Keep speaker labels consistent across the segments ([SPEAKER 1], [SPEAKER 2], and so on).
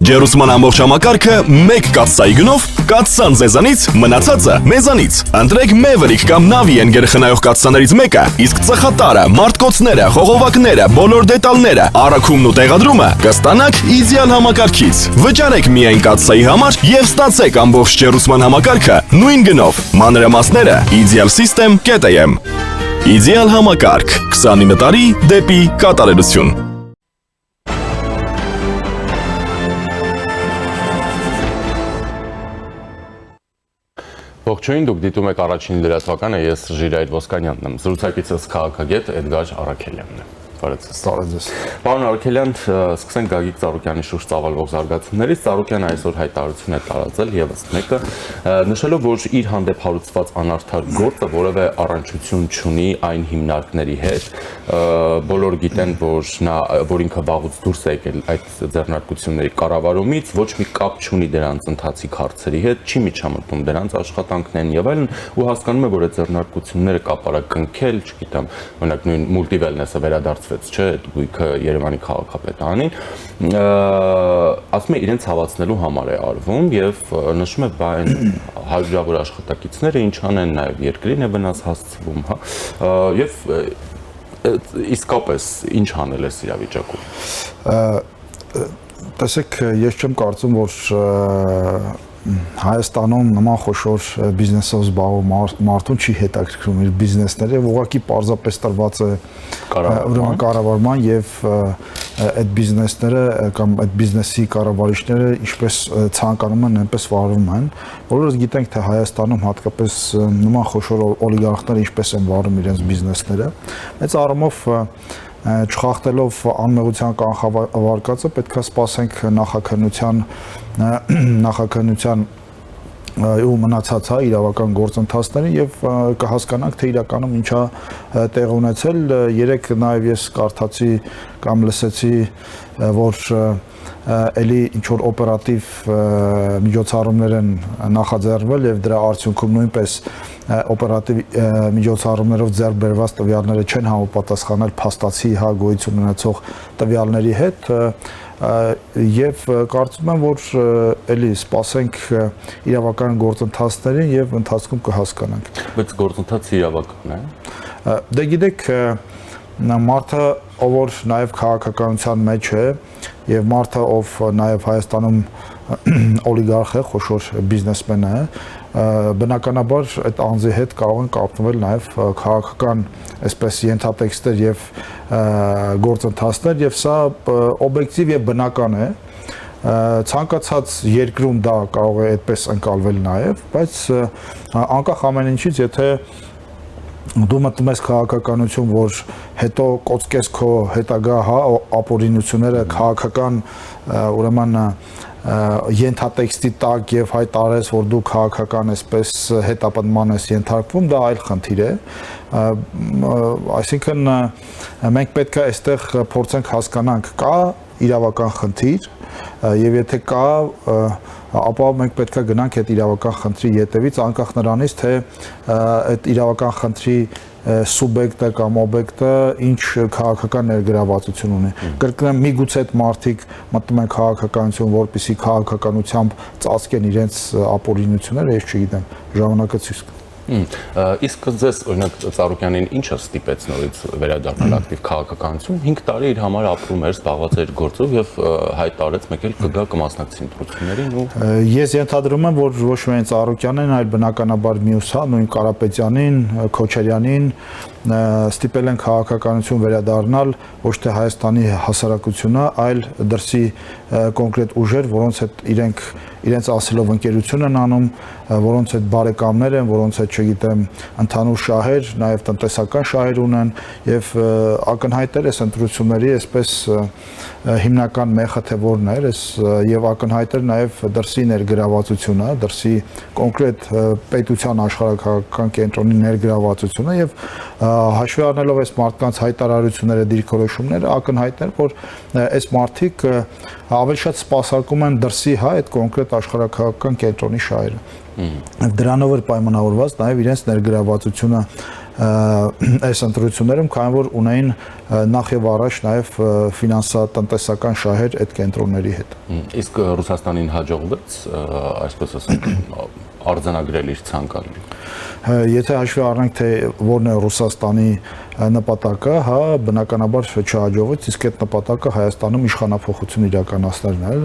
[SPEAKER 1] Ջերուսման ամբողջ համակարգը մեկ կաթսայի գնով կաթսան ձեզանից, մնացածը մեզանից։ Ընտրեք Maverick կամ Navi ընկերխնայող կաթսաներից մեկը, իսկ ծխատարը, մարտկոցները, խողովակները, բոլոր դետալները, առաքումն ու տեղադրումը կստանաք իդեալ համակարգից։ Վճարեք միայն կաթսայի համար եւ ստացեք ամբողջ ջերուսման համակարգը նույն գնով։ Մանրամասները idealsystem.am Իդեալ համակարգ 29 տարի դեպի կատարելություն։
[SPEAKER 2] Ողջույն, դուք դիտում եք առաջին լրատվականը, ես Ժիրայր Ոսկանյանն եմ, զրուցակիցս քաղաքագետ Էդգար Արաքելյանն է։ Բարև։ Պարոն Արաքելյան, սկսենք Գագիկ Ծառուկյանի շուրջ ծավալվող զարգացումներից։ Ծառուկյանը այսօր հայտարարություն է տարածել եւս մեկը, նշելով, որ իր հանդեպ հարուցված անարդար գործը որևէ առնչություն չունի այն հիմնարկների հետ։ Բոլորը գիտեն, որ ինքը վաղուց դուրս է եկել այդ ձեռնարկությունների կառավարումից, ոչ մի կապ չունի դրանց ընթացիկ հարցերի հետ, չի միջամտում դրանց աշխատանքներն եւ այլն, ու հասկանում է, որ այդ ձեռնարկությունները կապարակնքել, չգիտեմ, օրինակ նույն Multi-Wellness-ը վերադարձվեց, չէ, գույքը Երևանի քաղաքապետարանին, ասում է իրենց հավացնելու համար է արվում եւ նշում է բան հարյուրավոր աշխատակիցները ինչ անեն, նաեւ երկրին է վնաս հասցվում, հա, եւ իսկապես ինչ անել է իրավիճակում։
[SPEAKER 3] Տեսեք, ես չեմ կարծում, որ Հայաստանում նման խոշոր բիզնեսով զբաղվող մարդուն չի հետաքրքրում իր բիզնեսները, ուղղակի պարզապես տրված է ուրեմն կառավարման եւ այդ բիզնեսները կամ այդ բիզնեսի կառավարիչները ինչպես ցանկանում են, այնպես վարվում են։ Բոլորս գիտենք, թե Հայաստանում հատկապես նման խոշոր օլիգարխները ինչպես են վարում իրենց բիզնեսները։ Այս առումով չխախտելով անմեղության կանխավարկածը պետք է սպասենք նախաքննության ու մնացած հա իրավական գործընթացներին եւ կհասկանանք թե իրականում ինչա տեղ ունեցել։ Երեք նաեւ ես կարդացի կամ լսեցի, որ էլի ինչ որ օպերատիվ միջոցառումներ են նախաձեռնվել եւ դրա արդյունքում նույնպես օպերատիվ միջոցառումներով ձեռք բերված տվյալները չեն համապատասխանել փաստացի հա գոյություն ունեցող տվյալների հետ եւ կարծում եմ, որ էլի սպասենք իրավական գործընթացներին եւ ընթացքում կհասկանանք։
[SPEAKER 2] Բայց գործընթացը իրավական է։
[SPEAKER 3] Դե գիտեք, մարդը, ով որ նաեւ քաղաքականության մեջ է եւ մարդը, ով նաեւ Հայաստանում օլիգարխ է, խոշոր բիզնեսմեն է, բնականաբար այդ անձի հետ կարող են կապվել նաև քաղաքական այսպես ենթատեքստեր եւ գործընթացներ եւ սա օբյեկտիվ եւ բնական է ցանկացած երկրում դա կարող է այդպես ընկալվել նաև, բայց անկախ ամեն ինչից, եթե դու մտնում ես քաղաքականություն, որ հետո կոծկես քո հետագա հա ապօրինությունները քաղաքական ուրեմն ենթատեքստի տակ եւ հայտարարես, որ դու քաղաքական այսպես հետապնդման ես ենթարկվում, դա այլ խնդիր է։ Այսինքն մենք պետք է այստեղ փորձենք հասկանանք կա իրավական խնդիր եւ եթե կա ապա մենք պետք է գնանք այդ իրավական խնդրի ետևից անկախ նրանից թե այդ իրավական խնդրի սուբյեկտը կամ օբյեկտը ինչ քաղաքական ներգրավվածություն ունի։ Կրկնեմ, միգուցե այդ մարդիկ մտնում են քաղաքականություն, որպեսզի քաղաքականությամբ ծածկեն իրենց ապօրինությունները, ես չգիտեմ, ժամանակը ցույց կտա։
[SPEAKER 2] Իսկ ձեզ օրինակ Ծառուկյանին ինչը ստիպեց նորից վերադառնալ ակտիվ քաղաքականություն, 5 տարի իր համար ապրում էր, զբաղված էր գործով եւ հայտարարեց մեկ էլ կգա կմասնակցի ընտրություններին ու
[SPEAKER 3] ես ենթադրում եմ, որ ոչ միայն Ծառուկյանին, այլ բնականաբար մյուս հա, նույն Կարապետյանին, Քոչարյանին ստիպել են քաղաքականություն վերադառնալ ոչ թե Հայաստանի հասարակությունը, այլ դրսի կոնկրետ ուժեր, որոնց հետ իրենց ասելով ընկերություն են անում, որոնց հետ բարեկամներ են, որոնց հետ չգիտեմ ընդհանուր շահեր, նաև տնտեսական շահեր ունեն եւ ակնհայտ էր այս ընտրությունների այսպես հիմնական մեխը թե որն էր, եւ ակնհայտ էր նաև դրսի ներգրավվածությունը, դրսի կոնկրետ պետության աշխարհակաղակական կենտրոնի ներգրավվածությունը եւ հաշվի առնելով այս մարդկանց հայտարարությունները, դիրքորոշումները, ակնհայտ էր, որ այս մարդիկ ավելի շատ սպասարկում են դրսի այդ կոնկրետ աշխարհաքաղաքական կենտրոնի շահերը։ Դրանով էր պայմանավորված նաև իրենց ներգրավվածությունը այս ընտրություններում, քանի որ ունեին նախ եւ առաջ նաև ֆինանսատնտեսական շահեր այդ կենտրոնների հետ։
[SPEAKER 2] Իսկ Ռուսաստանին հաջողվեց, այսպես ասենք, արձանագրել իր ցանկալի։
[SPEAKER 3] Եթե հաշվի առնենք, թե որն է Ռուսաստանի նպատակը, բնականաբար չհաջողվեց, իսկ այդ նպատակը Հայաստանում իշխանափոխություն իրականացնելն է,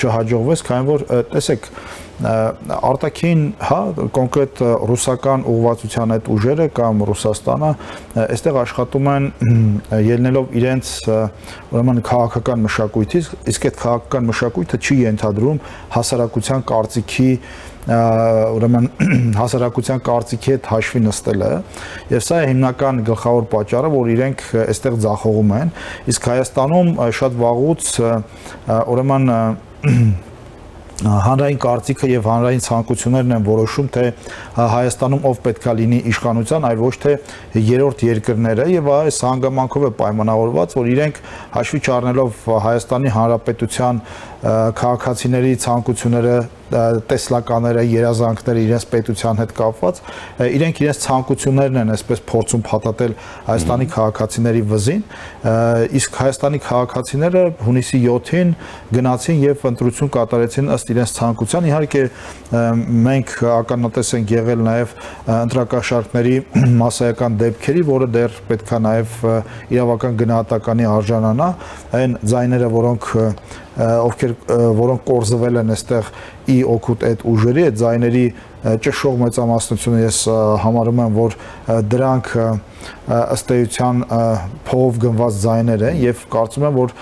[SPEAKER 3] չհաջողվեց, քանի որ տեսեք, արտաքին, կոնկրետ ռուսական ուղղվածության այդ ուժերը կամ Ռուսաստանը այստեղ աշխատում են ելնելով իրենց ուրեմն քաղաքական մշակույթից, իսկ այդ քաղաքական մշակույթը չի ենթադրում հասարակության կարծիքի ուրեմն հասարակության կարծիքի հետ հաշվի նստելը, եւ սա է հիմնական գլխավոր պատճառը, որ իրենք այստեղ ձախողում են, իսկ Հայաստանում շատ վաղուց ուրեմն հանրային կարծիքը եւ հանրային ցանկություններն են որոշում, թե Հայաստանում ով պետքա լինի իշխանության, այլ ոչ թե երրորդ երկրները, եւ այս հանգամանքով է պայմանավորված, որ իրենք հաշվի չառնելով Հայաստանի Հանրապետության քաղաքացիների ցանկությունները, տեսլականները, երազանքները իրենց պետության հետ կապված, իրենք իրենց ցանկություններն են այսպես փորձում փաթաթել Հայաստանի քաղաքացիների վզին, իսկ Հայաստանի քաղաքացիները հունիսի 7-ին գնացին եւ ընտրություն կատարեցին ըստ իրենց ցանկության։ Իհարկե մենք ականատես ենք եղել նաեւ ընտրակաշառքների մասսայական դեպքերի, որը դեռ պետքա նաեւ իրավական գնահատականի արժանանա, այն ձայները, որոնք կորզվել են այստեղ ի օգուտ այդ ուժերի, այդ ձայների ճշող մեծամասնությունը ես համարում եմ, որ դրանք ըստ էության փողով գնված ձայներ են եւ կարծում եմ, որ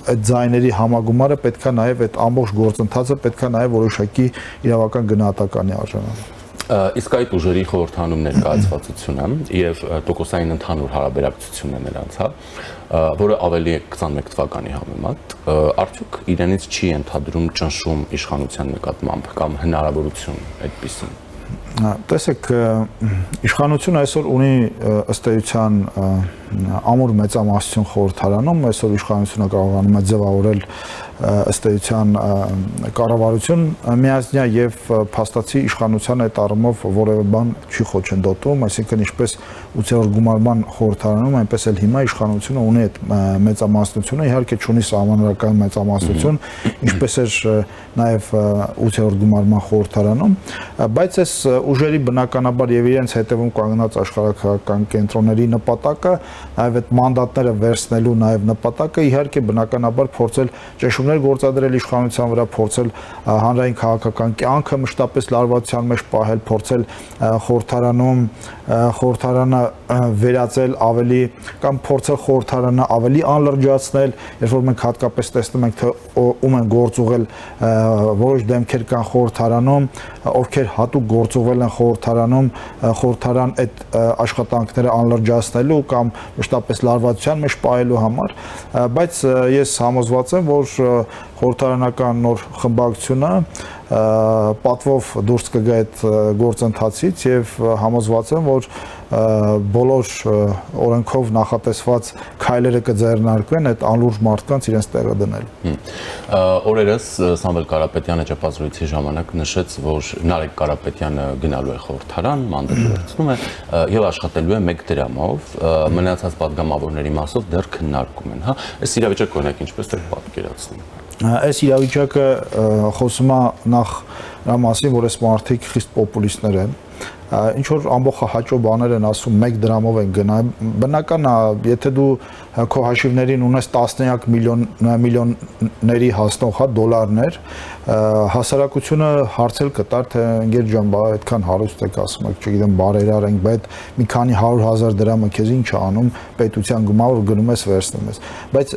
[SPEAKER 3] այդ ձայների համագումարը պետքա նաեւ այդ ամբողջ գործընթացը պետքա նաեւ որոշակի իրավական գնահատականի արժանանա։
[SPEAKER 2] Իսկ այդ ուժերի խորհրդանում ներկայացվածությունը եւ տոկոսային ընդհանուր հարաբերակցությունը նրանց, որը ավելի է 21 թվականի համեմատ, արդյոք իրենից չի ընդհանրում ճնշում իշխանության նկատմամբ կամ հնարավորություն այդպիսին։
[SPEAKER 3] Տեսեք, իշխանությունը այսօր ունի ըստ էության ամուր մեծամասնություն խորհրդարանում, այսօր իշխանությունը կարողանում է ձևավորել ըստ էության կառավարություն միասնյա եւ փաստացի իշխանության այդ առումով որևէ բան չի խոչընդոտում, այսինքն ինչպես 8-րդ գումարման խորհրդարանում, այնպես էլ հիմա իշխանությունը ունի այդ մեծամասնությունը, իհարկե չունի սահմանադրական մեծամասնություն, ինչպես էր նաեւ 8-րդ գումարման խորհրդարանում, բայց այս ուժերի բնականաբար եւ իրենց հետևում կանգնած աշխարհաքաղաքական կենտրոնների նպատակը, նաեւ այդ մանդատները վերցնելու նաեւ նպատակը իհարկե բնականաբար փորձել ճնշումներ գործադրել իշխանության վրա, փորձել հանրային քաղաքական կյանքը մշտապես լարվածության մեջ պահել, փորձել խորհրդարանը վերածել ավելի կամ փորձել խորհրդարանը ավելի անլրջացնել, երբ որ մենք հատկապես տեսնում ենք, թե ում են գործուղել որոշ դեմքեր կան խորհրդարանում, ովքեր հատուկ գործուղվել են խորհրդարանում, խորհրդարան այդ աշխատանքները անլրջացնելու կամ մշտապես լարվածության մեջ պահելու համար, բայց ես համոզված եմ, որ խորհրդարանական նոր խմբակցությունը պատվով դուրս կգա այդ գործընթացից եւ համոզված եմ, որ բոլոր օրենքով նախատեսված քայլերը կձեռնարկվեն այդ անլուրջ մարդկանց իրենց տեղը դնելու։
[SPEAKER 2] Օրերս Սամվել Կարապետյանը ճեպազրույցի ժամանակ նշեց, որ Նարեկ Կարապետյանը գնալու է խորհրդարան, մանդատը վերցնում է եւ աշխատելու է մեկ դրամով, մնացած падգամավորների մասով դեռ քննարկում են, Այս իրավիճակը օրինակ ինչպես է պատկերացնում։
[SPEAKER 3] Այս իրավիճակը խոսում է նախ նրա մասին, որ այս մարդիկ խիստ պոպուլիստներ են, ինչ որ ամբողջ հաճո բաներ են ասում, մեկ դրամով են գնա, բնական է, եթե դու քո հաշիվներին ունես տասնյակ միլիոնների հասնող դոլարներ, հասարակությունը հարցել կտար, թե ընկեր ջան, բա այդքան հարուստ եք ասում եք, չգիտեմ, բարերար ենք, բայց մի քանի 100,000 դրամը քեզ ինչ է անում պետության գումարը գնում ես վերցնում ես, բայց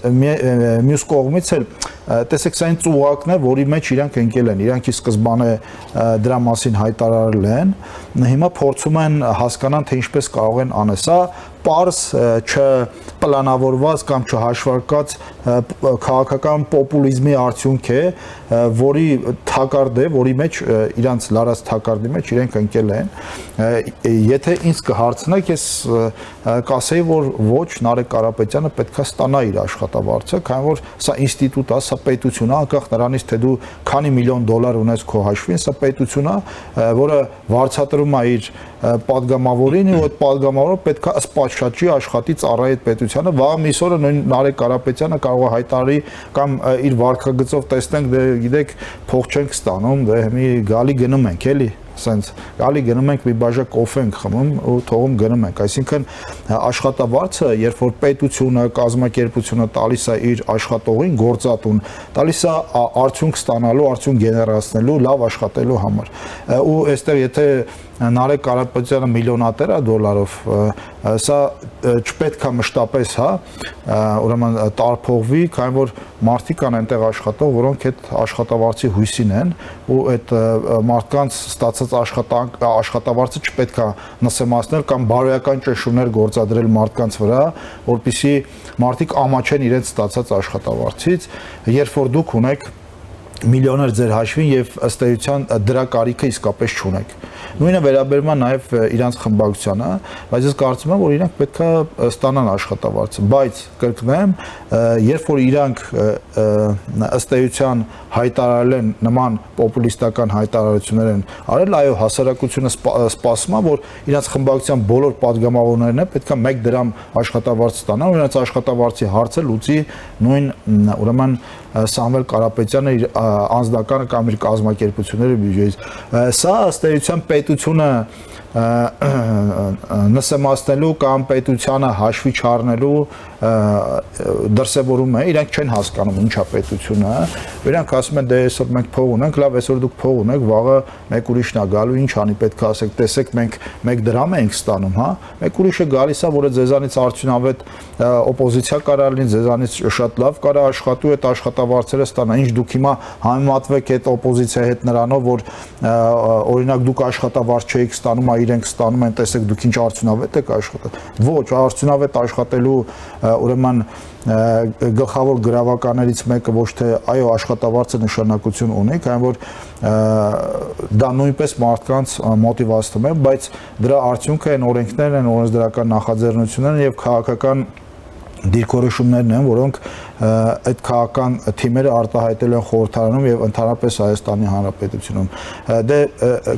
[SPEAKER 3] մյուս կողմից էլ տեսեք, սա այն ծուղակն է, որի մեջ իրանք ընկել են, իրանք ի սկզբանե դրա մասին հայտարարել են, հիմա փորձում են հասկանան, թե ինչպես կարող են անել, սա պարզ, չպլանավորված կամ չհաշվարկած քաղաքական պոպուլիզմի արդյունք է, որի թակարդ է, որի մեջ իրանց լարած թակարդի մեջ իրենք ընկել են։ Եթե ինձ կհարցնեք, ես կասեի, որ ոչ, Նարեկ Կարապետյանը պետք է ստանա իր աշխատավարձը, քանի որ սա ինստիտուտ է, սա պետություն է, անկախ նրանից, թե դու քանի միլիոն դոլար ունես քո հաշվին, սա պետություն է, որը վարձատրում է իր պատգամավորին, ու այդ պատգամավորը պետք է սպասչաճի աշխատի ծառայի այդ պետությանը, վաղը մյուս օրը նույն Նարեկ Կարապետյանը կարող է հայտարարի կամ իր վարքագծով տեսնենք, դե գիտեք, փող չենք ստանում, դե մի գալի գնում ենք, էլի, սենց գալի գնում ենք, մի բաժակ կոֆե ենք խմում ու թողում գնում ենք, այսինքն աշխատավարձը, երբ որ պետությունը, կազմակերպությունը տալիս է իր աշխատողին, գործատուն, տալիս է արդյունք ստանալու, արդյունք գեներացնելու, լավ աշխատելու համար, ու այստեղ եթե Նարեկ Կարապետյանը միլիոնատեր է դոլարով, սա չպետք է մշտապես, հա, ուրեմն տարփողվի, քանի որ մարդիկ կան այնտեղ աշխատող, որոնք այդ աշխատավարձի հույսին են, ու այդ մարդկանց ստացած աշխատավարձը չպետք է նսեմացնել կամ բարոյական ճնշումներ գործադրել մարդկանց վրա, որպեսզի մարդիկ ամաչեն իրենց ստացած աշխատավարձից, երբ որ դուք ունեք միլիոներ ձեր հաշվին եւ ըստ էության դրա կարիքը իսկապես չունեք։ Նույնը վերաբերում է նաեւ իրանց խմբակցությանը, բայց ես կարծում եմ, որ իրանք պետք է ստանան աշխատավարձը, բայց կրկնեմ, երբ որ իրանք ըստ էության հայտարարել են նման պոպուլիստական հայտարարություններ են արել, այո, հասարակությունը սպասում է, որ իրանց խմբակցության բոլոր падգամավորներն պետք է 1 դրամ աշխատավարձ ստանան, ու իրանց աշխատավարձի հարցը լուծի նույն ուրեմն Սամվել Կարապետյանը իր անձնականը կամ իր կազմակերպությունների բյուջեից։ Սա ըստ էության պետությունը նսեմացնելու կամ պետությանը հաշվի չառնելու դրսևորում է, իրենք չեն հասկանում ինչա պետությունը, իրանք ասում են դե այսօր մենք փող ունենք, լավ, այսօր դուք փող ունեք, վաղը մեկ ուրիշն է գալու, ինչ անի, պետք է ասեք, տեսեք, մենք 1 դրամ ենք ստանում, հա, մեկ ուրիշը գալիս է, որը ձեզանից արդյունավետ օպոզիցիա կարա լինի, ձեզանից շատ լավ կարա աշխատի, այդ աշխատավարձերը ստանա, ինչ դուք հիմա համեմատվեք այդ օպոզիցիայի հետ նրանով, որ օրինակ դուք աշխատավարձ չեք ստանում, իրենք ստանում են, տեսեք, դուք ինչ արդյունավետ եք աշխատել։ Ոչ, արդյունավետ աշխատելու ուրեմն գլխավոր գրավականներից մեկը ոչ թե այո աշխատավարձը նշանակություն ունի, քանի որ դա նույնպես մարդկանց մոտիվացնում է, բայց դրա արդյունքը այն օրենքներն են, օրենսդրական նախաձեռնություններն եւ քաղաքական դիրքորոշումներն են, որոնք այդ քաղաքական թիմերը արտահայտել են խորհրդարանում եւ ընդհանրապես Հայաստանի Հանրապետությունում։ Դե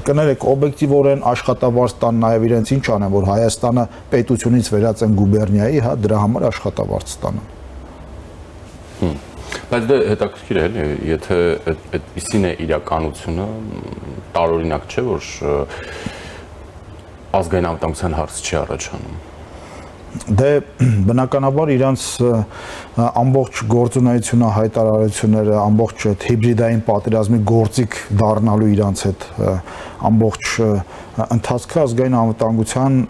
[SPEAKER 3] կներեք, օբյեկտիվորեն աշխատավարձ տան նաեւ իրենց ինչ անեն, որ Հայաստանը պետությունից վերածեն գուբերնիայի, հա, դրա համար աշխատավարձ ստանան։
[SPEAKER 2] Բայց դա հետաքրքիր է, էլի, եթե այդպիսին է իրականությունը, տարօրինակ չէ, որ ազգային անվտանգության հարց չի առաջանում։
[SPEAKER 3] Դե բնականաբար իրանց ամբողջ գործունեությունը, հայտարարությունները, ամբողջ հիբրիդային պատերազմի գործիք դառնալու իրանց հետ ամբողջ ընթացքը ազգային անվտանգության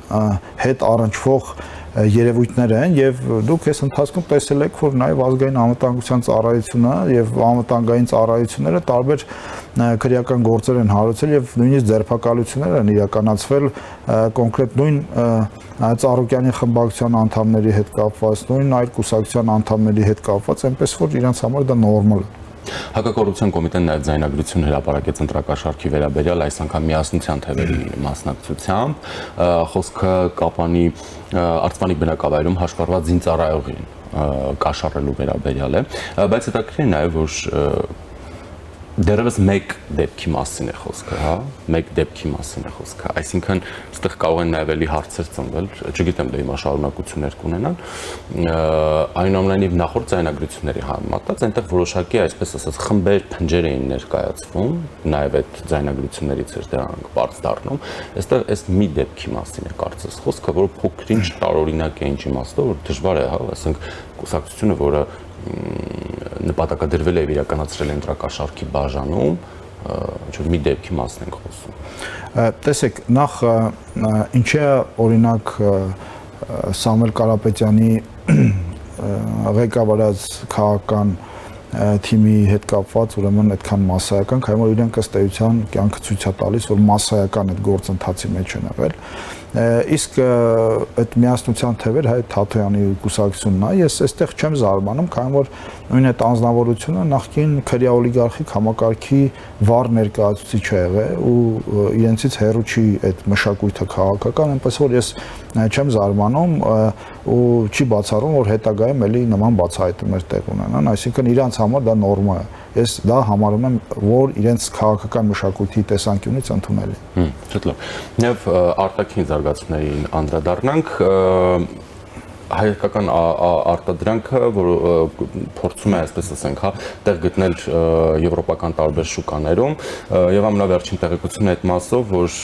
[SPEAKER 3] հետ առնչվող երևույթներ են եւ դուք այս ընթացքում տեսել եք, որ նաեւ ազգային անվտանգության ծառայությունը եւ անվտանգային ծառայությունները տարբեր քրեական գործեր են հարուցել եւ նույնիսկ ձերբակալություններ են իրականացվել կոնկրետ նույն Ծառուկյանի խմբակցության անդամների հետ կապված, նույն այլ կուսակցության անդամների հետ կապված, այնպես որ իրենց համար դա նորմալ է։
[SPEAKER 2] Հակակոռուպցիոն կոմիտեն նաև ձայնագրություն հրապարակեց ընտրակաշառքի վերաբերյալ, այս անգամ միասնության թևերի մասնակցությամբ, խոսքը Կապանի Արցվանի բնակավայրում հաշվառված զինծառայողին կաշառելու վերաբերյալ է, բայց հետաքրքիր է նաև, որ դեռևս մեկ դեպքի մասին է խոսքը, հա, մեկ դեպքի մասին է խոսքը, այսինքն այստեղ կարող են նաև էլի հարցեր ծնվել, չգիտեմ դա հիմա շարունակություններ կունենան, այնուամենայնիվ նախորդ ձայնագրությունների համեմատած այնտեղ որոշակի, այսպես ասած, խմբեր, փնջեր էին ներկայացվում, նաև այդ ձայնագրություններից էր դրանք բարձ դառնում, այստեղ այս մի դեպքի մասին է կարծես խոսքը, որը փոքրինչ տարօրինակ է ինչ իմաստով, որ դժվար է, հա, ասենք կուսակցությունը, որը նպատակադրվել է իրականացրել ընտրակաշառքի բաժանում, ինչ-որ մի դեպքի մասին ենք խոսում։
[SPEAKER 3] Տեսեք, նախ ինչի է օրինակ Սամվել Կարապետյանի ղեկավարած քաղաքական թիմի հետ կապված ուրեմն այդքան massայական, քանի որ իրենք ըստ էության կյանքը ցույց է տալիս, որ massայական այդ գործընթացի մեջ են եղել Իսկ այդ միասնության թևեր հայ Թաթոյանի կուսակցությունն է, ես այստեղ չեմ զարմանում, քանի որ նույն այդ անձնավորությունը նախկին քրեա օլիգարխիկ համակարգի վառ ներկայացուցիչ է եղել ու իրենցից հեռու չի այդ մշակույթը քաղաքական, այնպես որ ես չեմ զարմանում ու չի բացառում, որ հետագայում էլի նման բացահայտումներ տեղ ունենան, այսինքն իրանց համար դա նորմա է։ Ես դա համարում եմ, որ իրենց քաղաքական մշակույթի տեսանկյունից ընդունելի։
[SPEAKER 2] Շատ լավ։ Եվ արտաքին զարգացումներին անդրադառնանք, հայկական արտադրանքը, որ փորձում է, այսպես ասենք, հա, տեղ գտնել եվրոպական տարբեր շուկաներում, եւ ամենավերջին տեղեկությունը այդ մասով, որ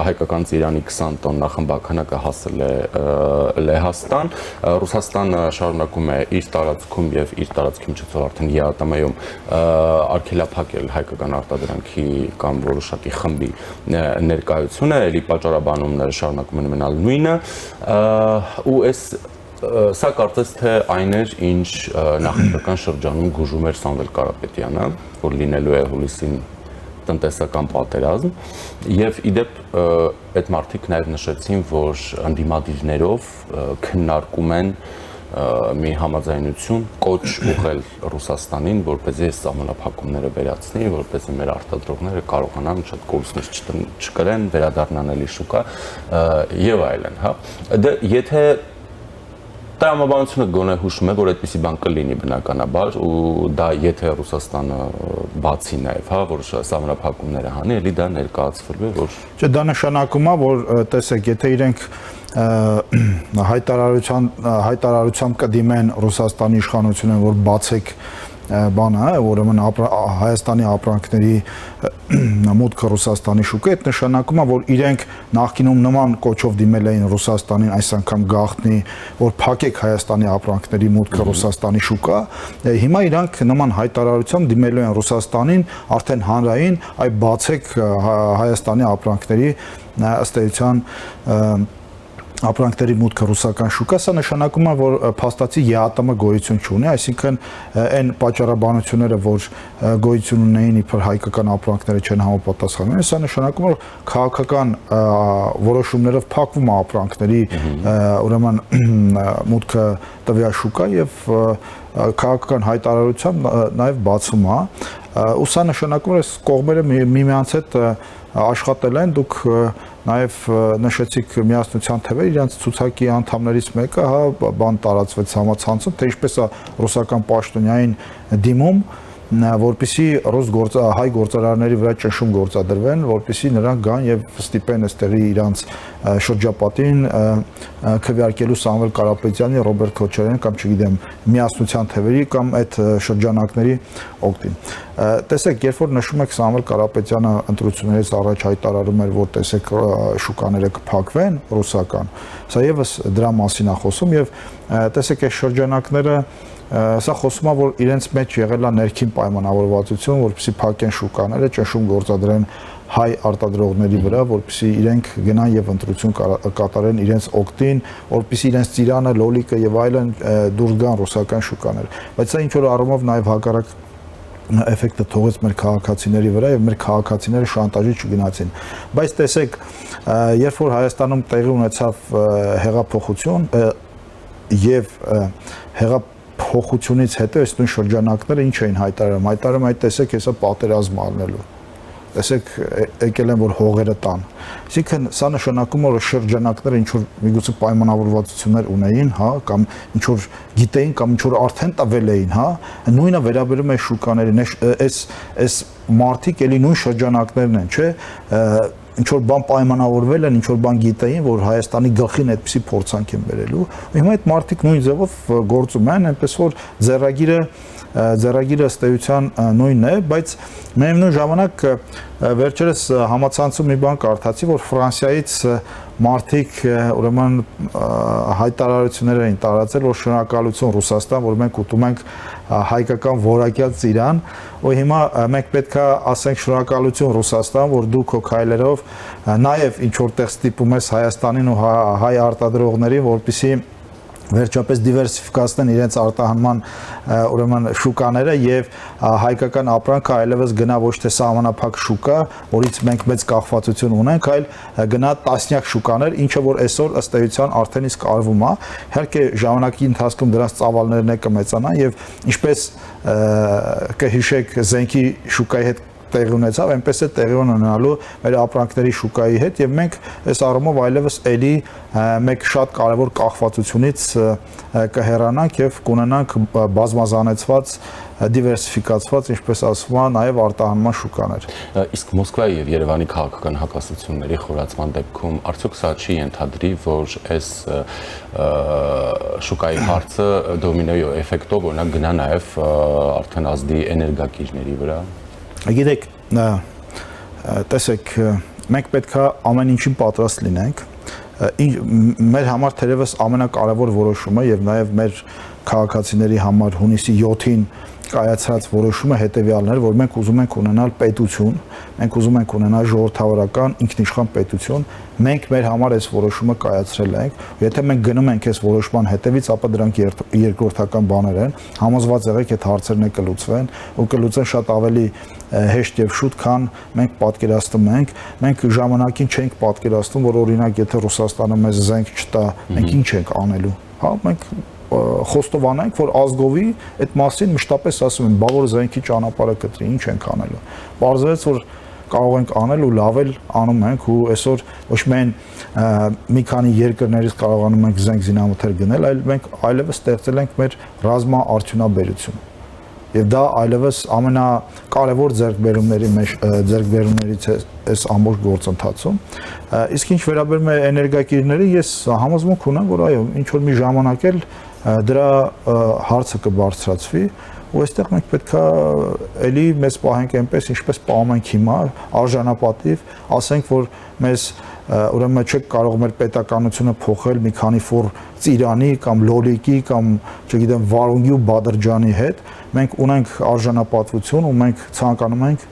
[SPEAKER 2] հայկական ծիրանի 20 տոննա խմբականակը հասել է Լեհաստան, Ռուսաստանը շարունակում է իր տարածքում եւ իր տարածքի միջոցով արդեն ԵԱՏՄ-ում արգելափակել հայկական արտադրանքի կամ որոշակի խմբի ներկայությունը, ելի պատճառաբանումները շարունակում են մնալ նույնը, ու այս Սա կարծես թե այն էր, ինչ նախնական շրջանում գուժում էր Սամվել Կարապետյանը, որ լինելու է հուլիսին տնտեսական պատերազմ, եւ իդեպ այդ մարդիկ նաեւ նշեցին, որ ընդդիմադիրներով քննարկում են մի համաձայնություն կոչ ուղղել Ռուսաստանին, որպեսզի այս սահմանափակումները վերացնի, որպեսզի մեր արտադրողները կարողանան շատ կորուստներ չկրեն, վերադառնան էլի շուկա եւ այլն, հա։ Դե եթե Տրամաբանությունը գոնե հուշում է, որ այդպիսի բան կլինի բնականաբար ու դա եթե Ռուսաստանը բացի նաև, հա, որ սահմանափակումները հանի, էլի դա ներկայացվելու է, որ
[SPEAKER 3] Չէ, դա նշանակում է, որ տեսեք, եթե իրենք հայտարարությամբ կդիմեն Ռուսաստանի իշխանությունին, որ բացեք բանը, ուրեմն Հայաստանի ապրանքների մուտքը Ռուսաստանի շուկա, այդ նշանակում է, որ իրենք նախկինում նման կոչով դիմել էին Ռուսաստանին, այս անգամ գաղտնի, որ փակեք Հայաստանի ապրանքների մուտքը Ռուսաստանի շուկա, հիմա իրանք նման հայտարարությամբ դիմելու են Ռուսաստանին, արդեն հանրային, այ բացեք Հայաստանի ապրանքների ըստ էության ապրանքների մուտքը ռուսական շուկա, սա նշանակում է, որ փաստացի ԵԱՏՄ գոյություն չունի, այսինքն այն պատճառաբանությունները, որ գոյություն ունեին իբր հայկական ապրանքները չեն համապատասխանում, սա նշանակում է, որ քաղաքական որոշումներով փակվում է ապրանքների ուրեմն մուտքը տվյալ շուկա եւ քաղաքական հայտարարությամբ նաեւ բացում է, ու սա նշանակում է, որ կողմերը միմյանց հետ աշխատել են, դուք նաև նշեցիք միասնության թվեր, իրենց ցուցակի անդամներից մեկը, հա, բան տարածվեց համացանցում, թե ինչպես է ռուսական պաշտոնյային դիմում, որպեսզի հայ գործարարների վրա ճնշում գործադրվեն, որպեսզի նրանք գան եւ ստիպեն այստեղի իրանց շրջապատին քվեարկելու Սամվել Կարապետյանի, Ռոբերտ Քոչարյանի կամ չգիտեմ միասնության թվերի կամ այդ շրջանակների օգտին։ Տեսեք, երբ որ նշում եք Սամվել Կարապետյանը ընտրություններից առաջ հայտարարում էր, որ տեսեք շուկաները կփակվեն ռուսական, սա եւս դրա մասին է խոսում եւ տեսեք այս շրջանակները Սա խոսում է, որ իրենց մեջ եղել է ներքին պայմանավորվածություն, որպեսզի փակեն շուկաները, ճնշում գործադրեն հայ արտադրողների վրա, որպեսզի իրենք գնան եւ ընտրություն կատարեն իրենց օգտին, որպեսզի իրենց ծիրանը, լոլիկը եւ այլն դուրս գան ռուսական շուկաներ։ Բայց սա ինչ որ առումով նաեւ հակառակ էֆեկտը թողեց մեր քաղաքացիների վրա եւ մեր քաղաքացիները շանտաժի չգնացին։ Բայց տեսեք, երբ որ Հայաստանում տեղի ունեցավ հեղափոխություն եւ փոխությունից հետո այս նույն շրջանակները ինչ էին հայտարարում, այդ տեսեք, հեսա պատերազմ առնելու, տեսեք, եկել են, որ հողերը տան, այսինքն սա նշանակում է, որ շրջանակները ինչ-որ միգուցե պայմանավորվածություններ ունեին, հա, կամ ինչ-որ գիտեին, կամ ինչ-որ արդեն տվել էին, հա, նույնը վերաբերում է շուկաներին, այս մարդիկ էլի նույն շրջանակներն են, չէ, ինչ-որ բան պայմանավորվել են, ինչ-որ բան գիտեին, որ Հայաստանի գլխին այդպիսի փորձանք են բերելու, հիմա այդ մարդիկ նույն ձևով գործում են, այնպես որ ձեռագիրը ըստ էության նույնն է, բայց միևնույն ժամանակ վերջերս համացանցում մի բան կարդացի, որ Ֆրանսիայից մարդիկ ուրեմն հայտարարություններ էին տարածել, որ շնորհակալություն Ռուսաստան, որ մենք ուտում ենք հայկական որակյալ ծիրան, ու հիմա մենք պետք է ասենք շնորհակալություն Ռուսաստան, որ դու քո քայլերով նաև ինչ որտեղ ստիպում ես Հայաստանին ու հայ արտադրողներին, որպեսզի վերջապես դիվերսիֆիկացնեն իրենց արտահանման ուրեմն շուկաները եւ հայկական ապրանքը այլևս գնա ոչ թե սահմանափակ շուկա, որից մենք մեծ կախվածություն ունենք, այլ գնա տասնյակ շուկաներ, ինչը որ այսօր ըստ էության արդեն իսկ արվում է։ Իհարկե ժամանակի ընթացքում դրանց ծավալներն է կմեծանան եւ ինչպես կհիշեք զենքի շուկայի հետ տեղի ունեցավ, այնպես է տեղի ունենալու մեր ապրանքների շուկայի հետ եւ մենք այս առումով այլևս էլի մեկ շատ կարեւոր կախվածությունից կհեռանանք եւ կունենանք բազմազանեցված դիվերսիֆիկացված, ինչպես ասվում է, նաեւ արտահանման շուկաներ։
[SPEAKER 2] Իսկ Մոսկվայի եւ Երևանի քաղաքական հակասությունների խորացման դեպքում արդյոք սա չի ենթադրի, որ այս շուկայի հարցը դոմինոյի էֆեկտով օրինակ գնա նաեւ արդեն ազդի էներգակիրների վրա։
[SPEAKER 3] Գիտեք, տեսեք, մենք պետք է ամեն ինչին պատրաստ լինենք։ Մեր համար թերևս ամենակարևոր որոշումը եւ նաեւ մեր քաղաքացիների համար հունիսի 7-ին կայացած որոշումը հետեւյալն էր, որ մենք ուզում ենք ունենալ պետություն, մենք ուզում ենք ունենալ ժողովրդավարական ինքնիշխան պետություն, մենք մեր համար այս որոշումը կայացրել ենք, եթե մենք գնում ենք այս որոշման հետևից, ապա դրանք երկրորդական բաներ են, համոզված եղեք այդ հարցերն կլուծվեն, ու կլուծեն շատ ավելի հեշտ եւ շուտ, քան մենք պատկերացնում ենք։ Մենք ժամանակին չենք պատկերացնում, որ օրինակ եթե Ռուսաստանը մեզ զենք չտա, մենք ինչ ենք անելու։ Հա, մենք խոստովանենք, որ ազգովի այդ մասին մշտապես ասում են, բա որ զենքի ճանապարհը կտրի, ինչ ենք անելու։ Պարզվեց, որ կարող ենք անել ու լավ էլ անում ենք ու այսօր ոչ միայն մի քանի երկրներից կարողանում ենք զենք զինամթեր գնել, այլ մենք այլևս ստեղծել ենք մեր ռազմա արդյունաբերությունը։ Եվ դա այլևս ամենակարևոր ձեռքբերումներից է այս ամբողջ գործընթացում։ Իսկ ինչ վերաբերում է էներգակիրների, ես համոզմունք ունեմ, որ այո, ինչ որ մի ժամանակ էլ դրա հարցը կբարձրացվի, ու այստեղ մենք պետք է էլի մեծ պահենք այնպես, ինչպես պահում ենք հիմա, արժանապատիվ, ասենք, որ մեզ ուրեմն չեք կարող մեր պետականությունը փոխել մի քանի ֆոր ծիրանի կամ լոլիկի կամ չգիտեմ վարունգի ու բադրջանի հետ, մենք ունենք արժանապատվություն ու մենք ցանկանում ենք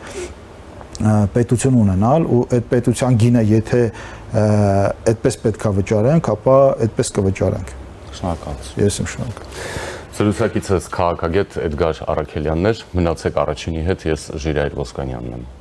[SPEAKER 3] պետություն ունենալ ու այդ պետության գինը եթե այդպես պետք է վճարենք, ապա այդպես կվճարենք։
[SPEAKER 2] Շնորհակալություն։
[SPEAKER 3] Ես եմ շնորհակալ։
[SPEAKER 2] Սրուցակիցս քաղաքագետ Էդգար Առաքելյանն էր, մնացեք առաջինի հետ, ես Ժիրայր Ոսկանյանն եմ։